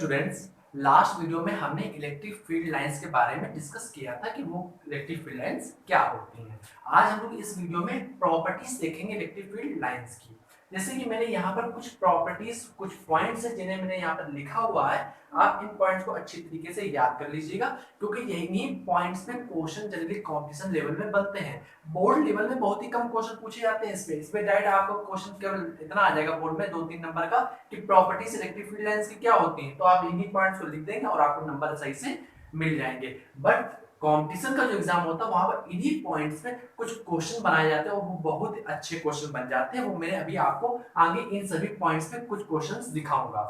Students, last video में हमने electric field lines के बारे में डिस्कस किया था कि वो इलेक्ट्रिक फील्ड लाइंस क्या होती हैं। आज हम लोग इस वीडियो में प्रॉपर्टीज देखेंगे इलेक्ट्रिक फील्ड लाइंस की। जैसे कि मैंने यहाँ पर कुछ प्रॉपर्टीज, कुछ पॉइंट्स है जिन्हें मैंने यहाँ पर लिखा हुआ है। आप इन पॉइंट्स को अच्छी तरीके से याद कर लीजिएगा, क्योंकि यही पॉइंट्स पे क्वेश्चन जनरली कॉम्पिटिशन लेवल में बनते हैं। बोर्ड लेवल में बहुत ही कम क्वेश्चन पूछे जाते हैं। इस पे डायरेक्ट आपको क्वेश्चन केवल इतना आ जाएगा बोर्ड में 2-3 नंबर का कि प्रॉपर्टीज इलेक्ट्रिक फील्ड लाइंस की क्या होती हैं, तो आप इन्हीं पॉइंट्स को लिख देंगे और आपको नंबर सही से मिल जाएंगे। बट कंपटीशन का जो एग्जाम होता है वहां पर इन्हीं पॉइंट्स में कुछ क्वेश्चन बनाए जाते हैं और वो बहुत अच्छे क्वेश्चन बन जाते हैं। वो मैंने अभी आपको आगे इन सभी पॉइंट्स पे कुछ क्वेश्चंस दिखाऊंगा।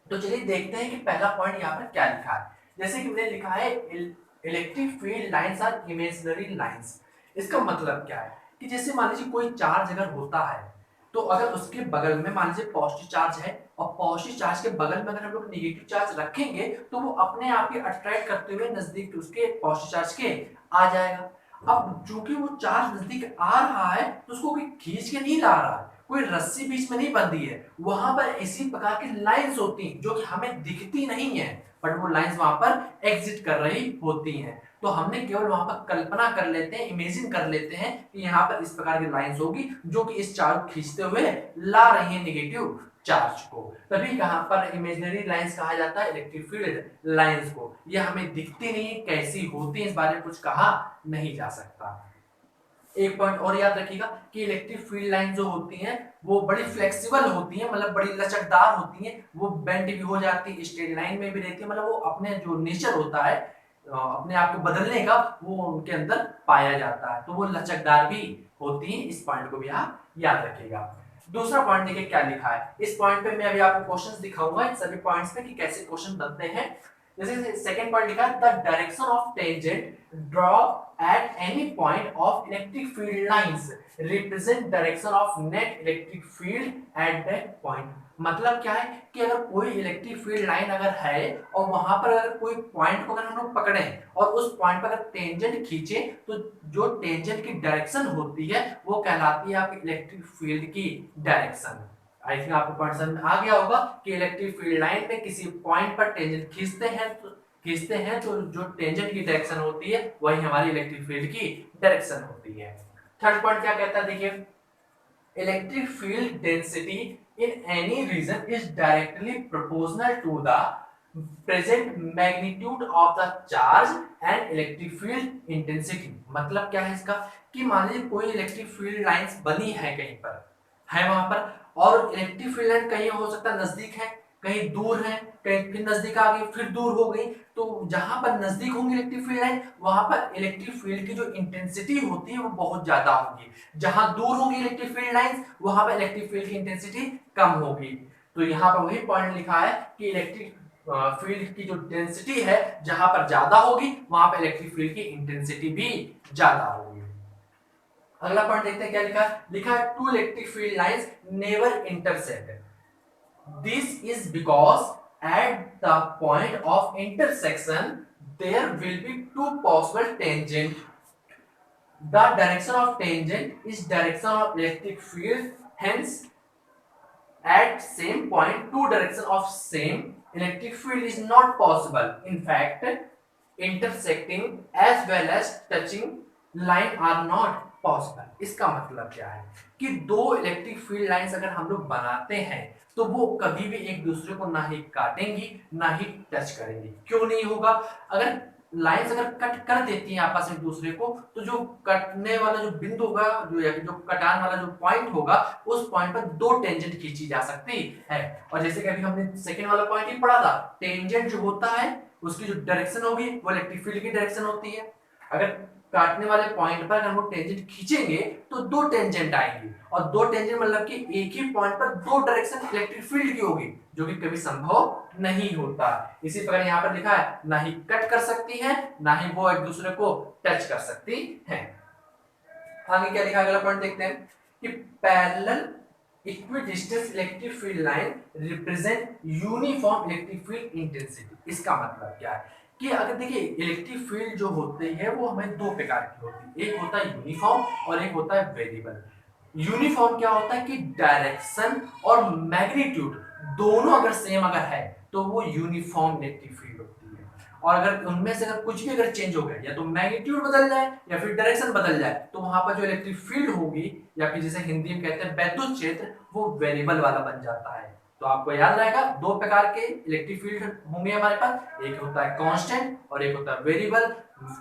तो चलिए देखते हैं कि पहला पॉइंट यहाँ पर क्या लिखा है। जैसे कि मैंने लिखा है electric field lines are imaginary lines. इसका मतलब क्या है कि जैसे मान लीजिए कोई चार्ज अगर होता है, तो अगर उसके बगल में मान लीजिए पॉजिटिव चार्ज है और पॉजिटिव चार्ज के बगल में अगर हम लोग नेगेटिव चार्ज रखेंगे तो वो अपने आप ही अट्रैक्ट करते हुए नजदीक उसके पॉजिटिव चार्ज के आ जाएगा। अब चूंकि वो चार्ज नजदीक आ रहा है तो उसको कोई खींच के नहीं ला रहा है, कोई रस्सी बीच में नहीं बंधी है। वहां पर इसी प्रकार की लाइंस होती हैं जो कि हमें दिखती नहीं है, बट वो लाइंस वहां पर एग्जिट कर रही होती हैं। तो हमने केवल वहां पर कल्पना कर लेते हैं, इमेजिन कर लेते हैं कि यहाँ पर इस प्रकार की लाइंस होगी जो कि इस चार्ज को खींचते हुए ला रही है नेगेटिव चार्ज को। तभी कहां पर इमेजिनरी लाइंस कहा जाता है इलेक्ट्रिक फील्ड लाइंस को। ये हमें दिखती नहीं, कैसी होती है इस बारे में कुछ कहा नहीं जा सकता। एक पॉइंट और याद रखिएगा कि इलेक्ट्रिक फील्ड लाइन जो होती हैं वो बड़ी फ्लेक्सिबल होती हैं, मतलब बड़ी लचकदार होती हैं। वो बेंड भी हो जाती है, स्ट्रेट लाइन में भी रहती है, मतलब वो अपने जो नेचर होता है अपने आप को बदलने का वो उनके अंदर पाया जाता है। तो वो लचकदार भी होती हैं। इस पॉइंट को भी आप याद रखिएगा। दूसरा पॉइंट देखिए क्या लिखा है। इस पॉइंट पे मैं अभी आपको क्वेश्चंस दिखाऊंगा इन सभी पॉइंट्स पे कि कैसे क्वेश्चन बनते हैं। जैसे सेकंड पॉइंट लिखा है the direction of tangent draw at any point of electric field lines represent direction of net electric field at that point. मतलब क्या है कि अगर कोई इलेक्ट्रिक फील्ड लाइन अगर है और वहां पर अगर कोई पॉइंट को अगर हम लोग पकड़े और उस पॉइंट पर अगर टेंजेंट खींचे तो जो टेंजेंट की डायरेक्शन होती है वो कहलाती है आपकी इलेक्ट्रिक फील्ड की डायरेक्शन। आई थिंक आपको पॉइंट समझ में आ गया होगा कि इलेक्ट्रिक फील्ड लाइन पे किसी पॉइंट पर टेंजेंट खींचते हैं तो जो टेंजेंट की डायरेक्शन होती है वही हमारी इलेक्ट्रिक फील्ड की डायरेक्शन होती है। थर्ड पॉइंट क्या कहता है देखिए, electric field density in any region is directly proportional to the present magnitude of the charge and electric field intensity। मतलब क्या है इसका कि मान लीजिए कोई इलेक्ट्रिक फील्ड लाइंस बनी है कहीं पर, है वहां पर, और इलेक्ट्रिक फील्ड लाइन कहीं हो सकता है नजदीक है, कहीं दूर है, कहीं फिर नजदीक आ गई, फिर दूर हो गई। तो जहां पर नजदीक होंगी इलेक्ट्रिक फील्ड लाइन वहां पर इलेक्ट्रिक फील्ड की जो इंटेंसिटी होती है वो बहुत ज्यादा होगी। जहां दूर होगी इलेक्ट्रिक फील्ड लाइन वहां पर इलेक्ट्रिक फील्ड की इंटेंसिटी कम होगी। तो यहाँ पर वही पॉइंट लिखा है कि इलेक्ट्रिक फील्ड की जो डेंसिटी है जहां पर ज्यादा होगी वहां पर इलेक्ट्रिक फील्ड की इंटेंसिटी भी ज्यादा होगी। अगला पॉइंट देखते हैं क्या लिखा है two electric field lines never intersect. This is because at the point of intersection there will be two possible tangent. The direction of tangent is direction of electric field. Hence, at same point, two direction of same electric field is not possible. In fact, intersecting as well as touching line are not possible. इसका मतलब क्या है कि दो electric field lines अगर हम लोग बनाते हैं तो वो कभी भी एक दूसरे को ना ही काटेंगी ना ही टच करेंगी। क्यों नहीं होगा? अगर लाइंस अगर कट कर देती हैं आपस में एक दूसरे को तो जो कटने वाला जो बिंदु होगा, जो कटान वाला जो पॉइंट होगा, उस पॉइंट पर दो टेंजेंट खींची जा सकती है। और जैसे कि अभी हमने सेकेंड वाला पॉइंट ही पढ़ा था, टेंजेंट जो होता है उसकी जो डायरेक्शन होगी वो इलेक्ट्रिक फील्ड की डायरेक्शन होती है। अगर काटने वाले पॉइंट पर हम लोग टेंजेंट खींचेंगे तो दो टेंजेंट आएंगी, और दो टेंजेंट मतलब कि एक ही पॉइंट पर दो डायरेक्शन इलेक्ट्रिक फील्ड की होगी, जो कि कभी संभव नहीं होता। इसी प्रकार यहाँ पर लिखा है ना ही कट कर सकती है ना ही वो एक दूसरे को टच कर सकती है। आगे क्या लिखा, अगला पॉइंट देखते हैं कि parallel equidistance electric field line represent uniform electric field intensity. इसका मतलब क्या है कि अगर देखिए इलेक्ट्रिक फील्ड जो होती है वो हमें दो प्रकार की होती है, एक होता है यूनिफॉर्म और एक होता है वेरिएबल। यूनिफॉर्म क्या होता है कि डायरेक्शन और मैग्नीट्यूड दोनों अगर सेम अगर है तो वो यूनिफॉर्म इलेक्ट्रिक फील्ड होती है। और अगर उनमें से अगर कुछ भी अगर चेंज हो गया, या तो मैग्नीट्यूड बदल जाए या फिर डायरेक्शन बदल जाए, तो वहां पर जो इलेक्ट्रिक फील्ड होगी, या फिर जिसे हिंदी में कहते हैं वैद्युत क्षेत्र, वो वेरिएबल वाला बन जाता है। तो आपको याद रहेगा दो प्रकार के इलेक्ट्रिक फील्ड होंगे हमारे पास, एक होता है कांस्टेंट और एक होता है वेरिएबल।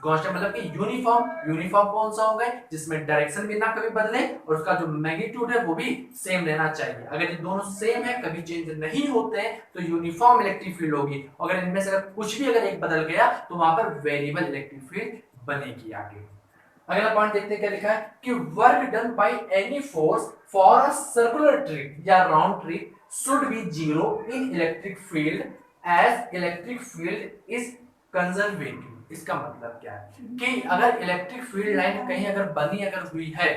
कांस्टेंट मतलब कि यूनिफॉर्म, यूनिफॉर्म कौन सा होगा जिसमें डायरेक्शन भी ना कभी बदले और उसका जो मैग्नीट्यूड है वो भी सेम रहना चाहिए। अगर ये दोनों सेम है, कभी चेंज नहीं होते हैं, तो यूनिफॉर्म इलेक्ट्रिक फील्ड होगी। अगर इनमें से अगर कुछ भी अगर एक बदल गया तो वहां पर वेरिएबल इलेक्ट्रिक फील्ड बनेगी आगे। अगला पॉइंट देखते हैं क्या लिखा है कि work done by any force for a circular trip या round trip should be zero in electric field as electric field is conservative। इसका मतलब क्या है कि अगर इलेक्ट्रिक फील्ड लाइन कहीं अगर बनी अगर हुई है,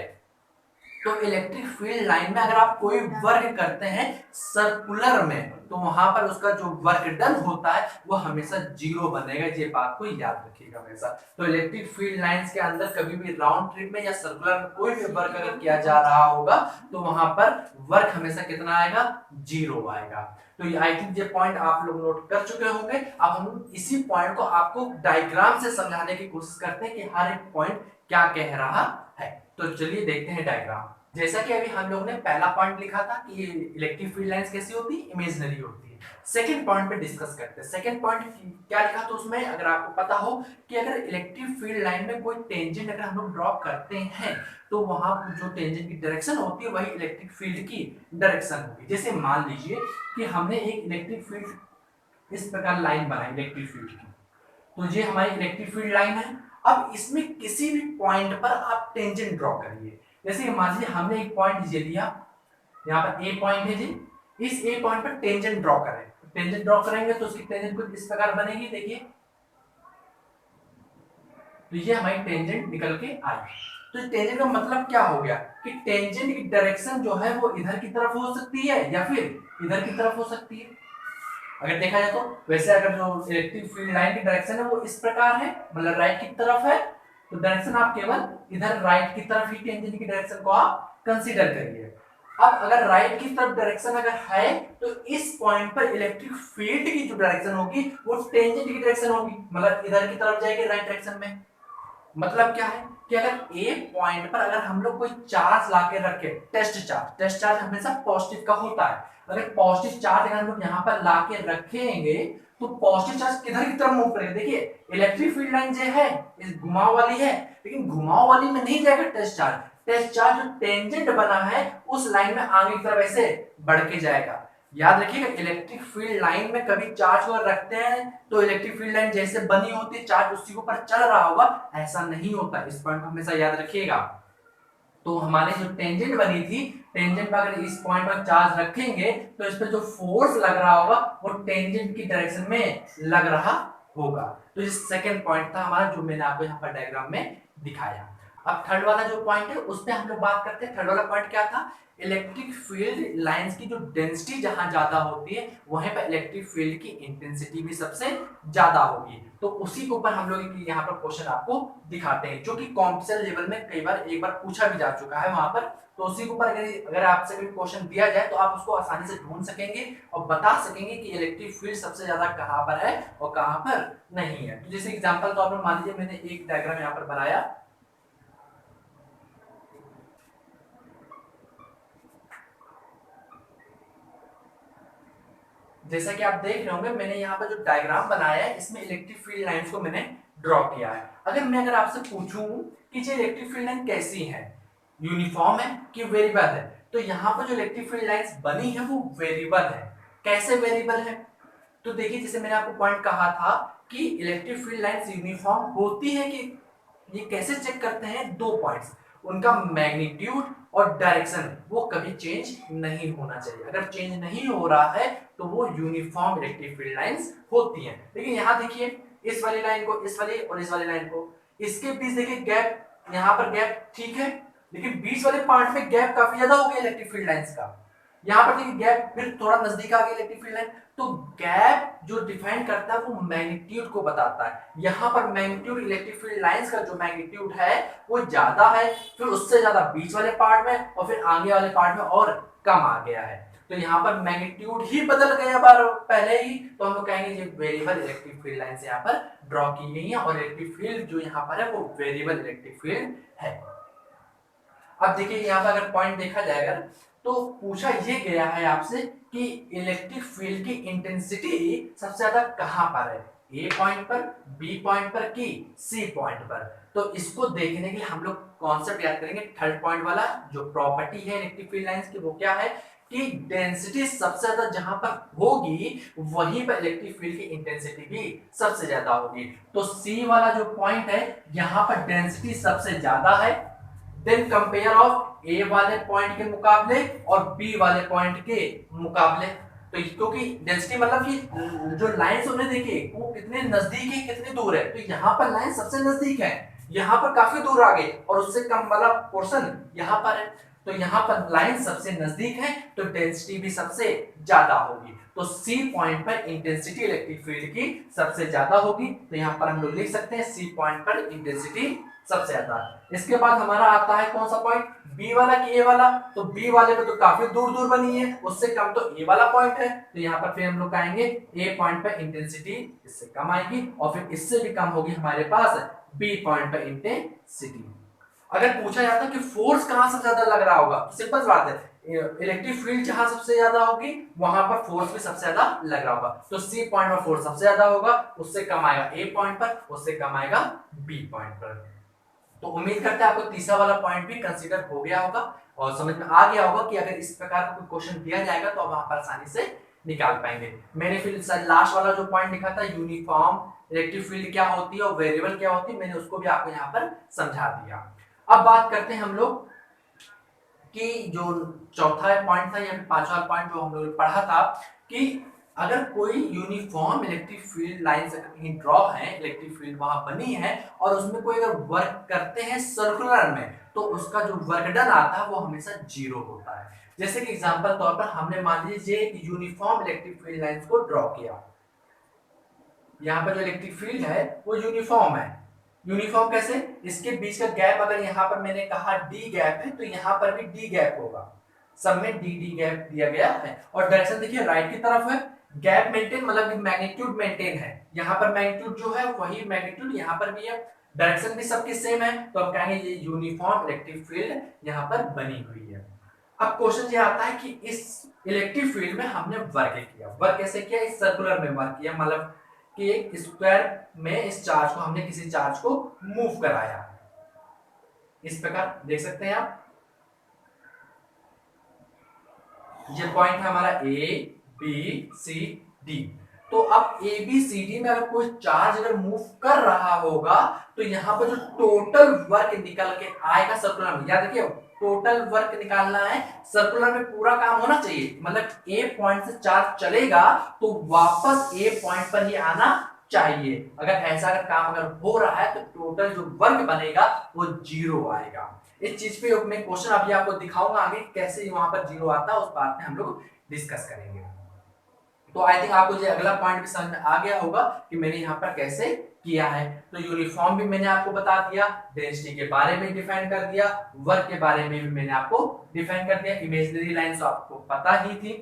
तो इलेक्ट्रिक फील्ड लाइन में अगर आप कोई वर्क करते हैं सर्कुलर में, तो वहां पर उसका जो वर्क डन होता है वो हमेशा जीरो बनेगा। ये बात को याद रखिएगा हमेशा। तो इलेक्ट्रिक फील्ड लाइंस के अंदर कभी भी राउंड ट्रिप में या सर्कुलर में कोई भी वर्क अगर किया जा रहा होगा, तो वहां पर वर्क हमेशा कितना आएगा, जीरो आएगा। तो आई थिंक ये पॉइंट आप लोग नोट कर चुके होंगे। अब हम इसी पॉइंट को आपको डायग्राम से समझाने की कोशिश करते हैं कि हर एक पॉइंट क्या कह रहा है। तो चलिए देखते हैं डायग्राम। जैसा कि अभी हम लोग ने पहला पॉइंट लिखा था कि इलेक्ट्रिक फील्ड लाइंस कैसी होती है, इमेजिनरी होती है। सेकंड पॉइंट पे डिस्कस करते हैं। सेकंड पॉइंट क्या लिखा, तो उसमें अगर आपको पता हो कि अगर इलेक्ट्रिक फील्ड लाइन में कोई टेंजेंट अगर हम लोग ड्रॉ करते हैं, तो वहां जो टेंजेंट की डायरेक्शन होती है वही इलेक्ट्रिक फील्ड की डायरेक्शन होगी। जैसे मान लीजिए कि हमने एक इलेक्ट्रिक फील्ड इस प्रकार लाइन बनाई इलेक्ट्रिक फील्ड की, तो ये हमारी इलेक्ट्रिक फील्ड लाइन है। अब इसमें किसी भी पॉइंट पर आप टेंजेंट ड्रॉ करिए। जैसे मान लीजिए हमने एक पॉइंट ये लिया, यहाँ पर ए पॉइंट है जी, इस ए पॉइंट पर टेंजेंट ड्रॉ करें। टेंजेंट ड्रॉ करेंगे तो उसकी टेंजेंट कुछ इस प्रकार बनेगी, देखिए। तो ये हमारी टेंजेंट निकल के आई। तो टेंजेंट का मतलब क्या हो गया कि टेंजेंट की डायरेक्शन जो है वो इधर की तरफ हो सकती है या फिर इधर की तरफ हो सकती है। अगर देखा जाए तो वैसे अगर जो इलेक्ट्रिक फील्ड लाइन की डायरेक्शन है वो इस प्रकार है, मतलब राइट की तरफ है, तो डायरेक्शन आप केवल इधर राइट की तरफ ही टेंजेंट की डायरेक्शन को आप कंसीडर करिए। अब अगर राइट की तरफ डायरेक्शन अगर है, तो इस पॉइंट पर इलेक्ट्रिक फील्ड की जो डायरेक्शन होगी वो टेंजेंट की डायरेक्शन होगी, मतलब इधर की तरफ जाएगी राइट डायरेक्शन में। मतलब क्या है कि अगर ए पॉइंट पर अगर हम लोग कोई चार्ज लाके रखे, टेस्ट चार्ज हमेशा पॉजिटिव का होता है। अगर पॉजिटिव चार्ज अगर हम लोग यहाँ पर लाके रखेंगे, तो पॉजिटिव चार्ज किधर की तरफ मूव करेगा, देखिए इलेक्ट्रिक फील्ड लाइन जो है इस घुमाव वाली है, लेकिन घुमाव वाली में नहीं जाएगा टेस्ट चार्ज। टेस्ट चार्ज जो टेंजेंट बना है उस लाइन में आगे की तरफ ऐसे बढ़ के जाएगा। याद रखिएगा इलेक्ट्रिक फील्ड लाइन में कभी चार्ज को रखते हैं तो इलेक्ट्रिक फील्ड लाइन जैसे बनी होती है चार्ज उसी के ऊपर चल रहा होगा, ऐसा नहीं होता। इस पॉइंट को हमेशा याद रखिएगा। तो हमारे जो टेंजेंट बनी थी, टेंजेंट पर अगर इस पॉइंट पर चार्ज रखेंगे तो इस पर जो फोर्स लग रहा होगा वो टेंजेंट की डायरेक्शन में लग रहा होगा। तो ये सेकंड पॉइंट था हमारा जो मैंने आपको यहाँ पर डायग्राम में दिखाया। अब थर्ड वाला जो पॉइंट है उस पर हम लोग बात करते हैं। थर्ड वाला पॉइंट क्या था, इलेक्ट्रिक फील्ड लाइंस की जो डेंसिटी जहां ज्यादा होती है वहीं पर इलेक्ट्रिक फील्ड की इंटेंसिटी भी सबसे ज्यादा होगी। तो उसी के ऊपर हम लोग यहाँ पर क्वेश्चन आपको दिखाते हैं, जो कि कॉम्पिटिशन लेवल में कई बार एक बार पूछा भी जा चुका है वहां पर। तो उसी के ऊपर अगर आपसे कोई क्वेश्चन दिया जाए तो आप उसको आसानी से ढूंढ सकेंगे और बता सकेंगे कि इलेक्ट्रिक फील्ड सबसे ज्यादा कहां पर है और कहां पर नहीं है। तो जैसे एग्जांपल तो आप मान लीजिए मैंने एक डायग्राम यहाँ पर बनाया, जैसा कि आप देख रहे होंगे मैंने यहाँ पर जो डायग्राम बनाया है इसमें इलेक्ट्रिक फील्ड लाइंस को मैंने ड्रॉ किया है। अगर आपसे पूछूं कि ये इलेक्ट्रिक फील्ड लाइन कैसी है, यूनिफॉर्म है कि वेरिएबल है, तो यहाँ पर जो इलेक्ट्रिक फील्ड लाइंस बनी है वो वेरिएबल है। कैसे वेरिएबल है, तो देखिए जैसे मैंने आपको पॉइंट कहा था कि इलेक्ट्रिक फील्ड लाइंस यूनिफॉर्म होती है कि ये कैसे चेक करते हैं, दो पॉइंट्स, उनका मैग्नीट्यूड और डायरेक्शन वो कभी चेंज नहीं होना चाहिए। अगर चेंज नहीं हो रहा है तो वो यूनिफॉर्म इलेक्ट्रिक फील्ड लाइंस होती हैं। लेकिन यहाँ देखिए इस वाली लाइन को, इस वाली और इस वाली लाइन को, इसके बीच देखिए गैप, यहाँ पर गैप ठीक है, लेकिन बीच वाले पार्ट में गैप काफी ज्यादा हो गया इलेक्ट्रिक फील्ड लाइंस का। यहाँ पर देखिए गैप फिर थोड़ा नजदीक आ गया इलेक्ट्रिक फील्ड लाइन, तो गैप जो डिफाइन करता है वो मैग्नीट्यूड को बताता है। यहाँ पर मैग्नीट्यूड इलेक्ट्रिक फील्ड लाइंस का जो मैग्नीट्यूड है वो ज्यादा है, फिर उससे ज्यादा बीच वाले पार्ट में और फिर आगे वाले पार्ट में और कम आ गया है। तो यहाँ पर मैग्नीट्यूड ही बदल गया बार पहले ही, तो हम लोग कहेंगे ये वेरिएबल इलेक्ट्रिक फील्ड लाइन से यहाँ पर ड्रॉ की गई है और इलेक्ट्रिक फील्ड जो यहाँ पर है वो वेरिएबल इलेक्ट्रिक फील्ड है। अब देखिए यहाँ पर अगर पॉइंट देखा जाएगा तो पूछा ये गया है आपसे कि इलेक्ट्रिक फील्ड की इंटेंसिटी सबसे ज्यादा कहां पर है, ए पॉइंट पर, बी पॉइंट पर कि सी पॉइंट पर। तो इसको देखने के लिए हम लोग कॉन्सेप्ट याद करेंगे थर्ड पॉइंट वाला, जो प्रॉपर्टी है इलेक्ट्रिक फील्ड लाइंस की वो क्या है कि डेंसिटी सबसे ज्यादा जहां पर होगी वहीं पर इलेक्ट्रिक फील्ड की इंटेंसिटी भी सबसे ज्यादा होगी। तो सी वाला जो पॉइंट है यहाँ पर डेंसिटी सबसे ज्यादा है, देन कंपेयर ऑफ ए वाले पॉइंट के मुकाबले और बी वाले पॉइंट के मुकाबले। तो क्योंकि डेंसिटी मतलब कि जो लाइंस उन्हें देखिए वो कितने नजदीक है कितने दूर है, तो यहाँ पर लाइन सबसे नजदीक है, यहाँ पर काफी दूर आ गई और उससे कम वाला पोर्शन यहाँ पर है। तो यहाँ पर लाइन सबसे नजदीक है तो डेंसिटी भी सबसे ज्यादा होगी। तो सी पॉइंट पर इंटेंसिटी इलेक्ट्रिक फील्ड की सबसे ज्यादा होगी। तो यहाँ पर हम लोग लिख सकते हैं सी पॉइंट पर इंटेंसिटी सबसे ज्यादा। इसके बाद हमारा आता है कौन सा पॉइंट, बी वाला कि ए वाला। तो बी वाले पे तो काफी दूर दूर बनी है, उससे कम तो ए वाला पॉइंट है। तो यहाँ पर फिर हम लोग कहेंगे ए पॉइंट पर इंटेंसिटी इससे कम आएगी और फिर इससे भी कम होगी हमारे पास बी पॉइंट पर इंटेंसिटी। अगर पूछा जाता कि फोर्स कहां सबसे ज्यादा लग रहा होगा, सिंपल बात है, इलेक्ट्रिक फील्ड जहां सबसे ज्यादा होगी वहां पर फोर्स भी सबसे ज्यादा लग रहा होगा। तो सी पॉइंट पर फोर्स सबसे ज्यादा होगा, उससे कम आएगा ए पॉइंट पर, उससे कम आएगा बी पॉइंट पर। तो उम्मीद करते हैं आपको तीसरा वाला पॉइंट भी कंसीडर हो गया होगा और समझ में आ गया होगा कि अगर इस प्रकार का कोई क्वेश्चन दिया जाएगा तो आप वहां पर आसानी से निकाल पाएंगे। मैंने फिर लास्ट वाला जो पॉइंट लिखा था यूनिफॉर्म इलेक्ट्रिक फील्ड क्या होती है और वेरिएबल क्या होती है, मैंने उसको भी आपको यहाँ पर समझा दिया। अब बात करते हैं हम लोग कि जो चौथा पॉइंट था या पांचवा पॉइंट जो हम लोग पढ़ा था कि अगर कोई यूनिफॉर्म इलेक्ट्रिक फील्ड लाइन से कहीं ड्रॉ है, इलेक्ट्रिक फील्ड वहां बनी है और उसमें कोई अगर वर्क करते हैं सर्कुलर में तो उसका जो वर्क डन आता है वो हमेशा जीरो होता है। जैसे कि एग्जांपल तौर पर हमने मान लीजिए एक यूनिफॉर्म इलेक्ट्रिक फील्ड लाइंस को ड्रॉ किया, यहाँ पर जो इलेक्ट्रिक फील्ड है वो यूनिफॉर्म है। यूनिफॉर्म कैसे, इसके बीच का गैप अगर यहाँ पर मैंने कहा डी गैप है तो यहाँ पर भी डी गैप होगा, सब में डी डी गैप दिया गया है। और डायरेक्शन देखिए राइट की तरफ है, गैप मेंटेन मतलब मैग्नीट्यूड मेंटेन है, यहाँ पर मैग्नीट्यूड जो है वही मैग्नीट्यूड यहाँ पर भी है, डायरेक्शन भी सबकी सेम है। तो हम कहेंगे ये यूनिफॉर्म इलेक्ट्रिक फील्ड यहाँ पर बनी हुई है। अब क्वेश्चन ये आता है कि इस इलेक्ट्रिक फील्ड में हमने वर्क किया, वर्क कैसे किया, इस सर्कुलर में वर्क किया, मतलब कि एक स्क्वायर में इस चार्ज को हमने किसी चार्ज को मूव कराया, इस प्रकार देख सकते हैं आप। ये पॉइंट है हमारा ए बी सी डी। तो अब ए बी सी डी में अगर कोई चार्ज अगर मूव कर रहा होगा तो यहाँ पर जो टोटल वर्क निकल के आएगा सर्कुलर में, याद रखिए टोटल वर्क निकालना है, सर्कुलर में पूरा काम होना चाहिए, मतलब ए पॉइंट से चार्ज चलेगा तो वापस ए पॉइंट पर ही आना चाहिए। अगर ऐसा अगर काम अगर हो रहा है तो टोटल जो वर्क बनेगा वो जीरो आएगा। इस चीज पे मैं क्वेश्चन अभी आपको दिखाऊंगा आगे कैसे वहां पर जीरो आता है, उस बात में हम लोग डिस्कस करेंगे। तो आई थिंक आपको ये अगला पॉइंट भी समझ में आ गया होगा कि मैंने यहाँ पर कैसे किया है। तो यूनिफॉर्म भी मैंने आपको बता दिया, डेंसिटी के बारे में डिफाइन कर दिया, वर्क के बारे में भी मैंने आपको डिफाइन कर दिया, इमेजिनरी लाइन तो आपको पता ही थी।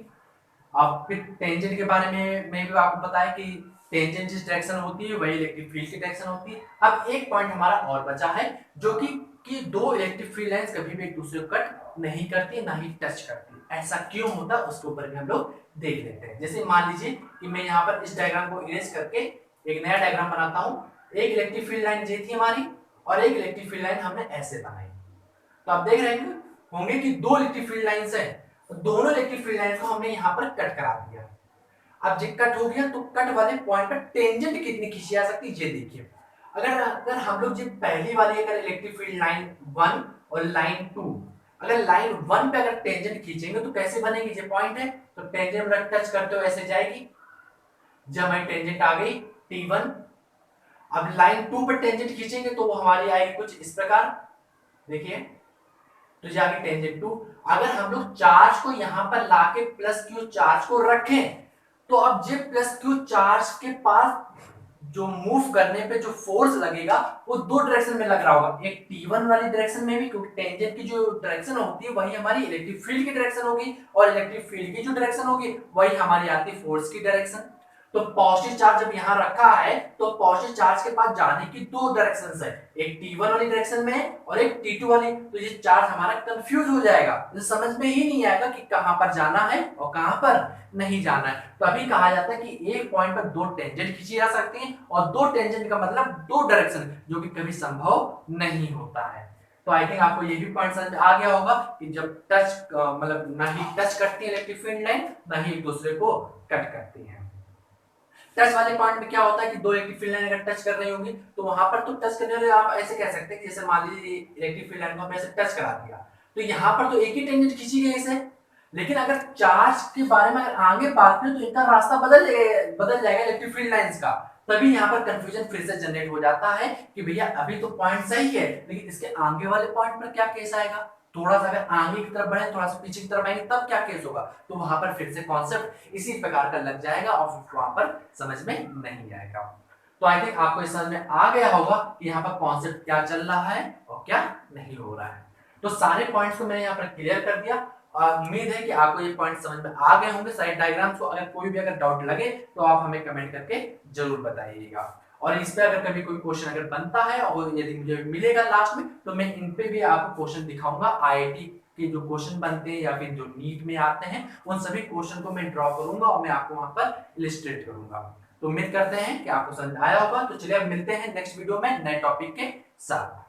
अब फिर टेंजेंट के बारे में भी आपको बताया कि टेंजेंट जिस डायरेक्शन होती है वही इलेक्ट्रिक फील्ड की डायरेक्शन होती है। अब एक पॉइंट हमारा और बचा है जो कि दो इलेक्ट्रिक फील्ड लाइंस कभी भी एक दूसरे को कट नहीं करती ना ही टच करती, ऐसा क्यों होता है उसके ऊपर भी हम लोग देख लेते हैं। जैसे मान लीजिए कि मैं यहाँ पर इस डायग्राम को इरेज करके एक नया डायग्राम बनाता हूँ, एक इलेक्ट्रिक फील्ड लाइन ये थी हमारी और एक इलेक्ट्रिक फील्ड लाइन हमने ऐसे बनाई। तो आप देख रहे होंगे कि दो इलेक्ट्रिक फील्ड लाइंस है, दोनों इलेक्ट्रिक फील्ड लाइन को हमने यहाँ पर कट करा दिया। अब जब कट हो गया तो कट वाले पॉइंट पर टेंजेंट कितनी खींची जा सकती है ये देखिए। अगर हम लोग जो पहली वाली अगर इलेक्ट्रिक फील्ड लाइन 1 और लाइन 2, अगर लाइन 1 पे अगर टेंजेंट खींचेंगे तो कैसे बनेगी, ये पॉइंट है तो टेंजेंट टच करते हो ऐसे जाएगी, जब हमारी टेंजेंट आ गई T1। अब लाइन 2 पर टेंजेंट खींचेंगे तो वो हमारी आएगी कुछ इस प्रकार, देखिए तो जाके टेंजेंट 2। अगर हम लोग चार्ज को यहां पर लाके प्लस क्यू चार्ज को रखें तो अब जे प्लस क्यू चार्ज के पास जो मूव करने पे जो फोर्स लगेगा वो दो डायरेक्शन में लग रहा होगा, एक T1 वाली डायरेक्शन में भी, क्योंकि टेंजेंट की जो डायरेक्शन होती है वही हमारी इलेक्ट्रिक फील्ड की डायरेक्शन होगी, और इलेक्ट्रिक फील्ड की जो डायरेक्शन होगी वही हमारी आती है फोर्स की डायरेक्शन। तो पॉजिटिव चार्ज जब यहाँ रखा है तो पॉजिटिव चार्ज के पास जाने की दो डायरेक्शंस है, एक T1 वाली डायरेक्शन में और एक T2 वाली। तो ये चार्ज हमारा कंफ्यूज हो जाएगा, तो समझ में ही नहीं आएगा कि कहां पर जाना है और कहां पर नहीं जाना है। तो अभी कहा जाता है कि एक पॉइंट पर दो टेंजेंट खींची जा सकती हैं, और दो टेंजेंट का मतलब दो डायरेक्शन, जो कि कभी संभव नहीं होता है। तो आई थिंक आपको ये भी पॉइंट समझ में आ गया होगा कि जब टच मतलब ना ही टच करती है इलेक्ट्रिक फील्ड लाइन, ना ही एक दूसरे को कट करती है। टच वाले पॉइंट में क्या होता है कि दो इलेक्ट्रिक फील्ड लाइन अगर टच कर रही होंगी तो वहां पर तो टच करने वाले आप ऐसे कह सकते हैं कि जैसे मान लीजिए इलेक्ट्रिक फील्ड लाइन को हमने ऐसे टच करा दिया, तो यहाँ पर तो एक ही टेंजेंट खींची गई इसे, लेकिन अगर चार्ज के बारे में अगर आगे बात करें तो इनका रास्ता बदल जाएगा इलेक्ट्रिक फील्ड लाइंस का। तभी यहाँ पर कंफ्यूजन फिर से जनरेट हो जाता है कि भैया अभी तो पॉइंट सही है, लेकिन इसके आगे वाले पॉइंट पर क्या केस आएगा, थोड़ा सा अगर आगे की तरफ बढ़े, थोड़ा सा पीछे की तरफ आएंगे, तब क्या केस होगा। तो वहां पर फिर से कॉन्सेप्ट इसी प्रकार का लग जाएगा और वहां पर समझ में नहीं आएगा। तो आई थिंक आपको समझ में आ गया होगा कि यहाँ पर कॉन्सेप्ट क्या चल रहा है और क्या नहीं हो रहा है। तो सारे पॉइंट्स को मैंने यहाँ पर क्लियर कर दिया, और उम्मीद है कि आपको ये पॉइंट समझ में आ गए होंगे सारे डायग्राम्स को। अगर कोई भी अगर डाउट लगे तो आप हमें कमेंट करके जरूर बताइएगा, और इस पे अगर कभी कोई क्वेश्चन अगर बनता है और यदि मुझे मिलेगा लास्ट में तो मैं इन पे भी आपको क्वेश्चन दिखाऊंगा, आईआईटी के जो क्वेश्चन बनते हैं या फिर जो नीट में आते हैं उन सभी क्वेश्चन को मैं ड्रॉ करूंगा और मैं आपको वहां पर इलिस्ट्रेट करूंगा। तो उम्मीद करते हैं कि आपको समझ आया होगा। तो चलिए अब मिलते हैं नेक्स्ट वीडियो में नए टॉपिक के साथ।